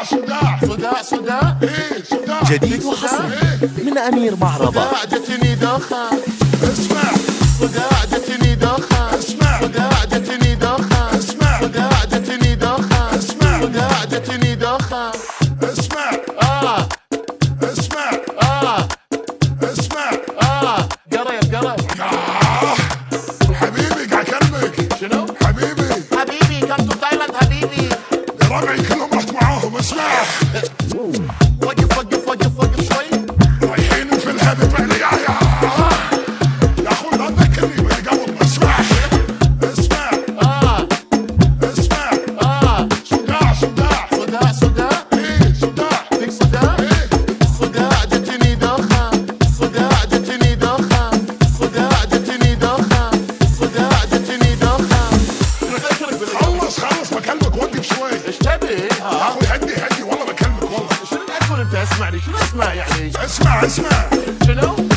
صداع ايه صداع جديد وحصري من أمير معربة. صداع جتني دوخة، اسمع صداع جتني دوخة، اسمع صداع جتني دوخة، اسمع صداع جتني دوخة، اسمع صداع جتني دوخة. اسمع اسمع اسمع قرب حبيبي قاعد اكلمك. شنو؟ حبيبي كم تو تايلاند حبيبي. ربعي كلهم رحت معاهم. اسمع وقف شوي. رايحين في الهبط عليا يا اخوي لا تذكرني بالقلب. اسمع اسمع صداع ايه صداع فيك صداع؟ ايه صداع جتني دوخة، صداع جتني دوخة، صداع جتني دوخة، صداع جتني دوخة. خلص بكلمك وقف شوي. ايش تبي؟ يا اخوي هدي والله بكلمك والله. شنو قاعد تقول انت؟ اسمعني، شنو اسمع يعني؟ اسمع شنو؟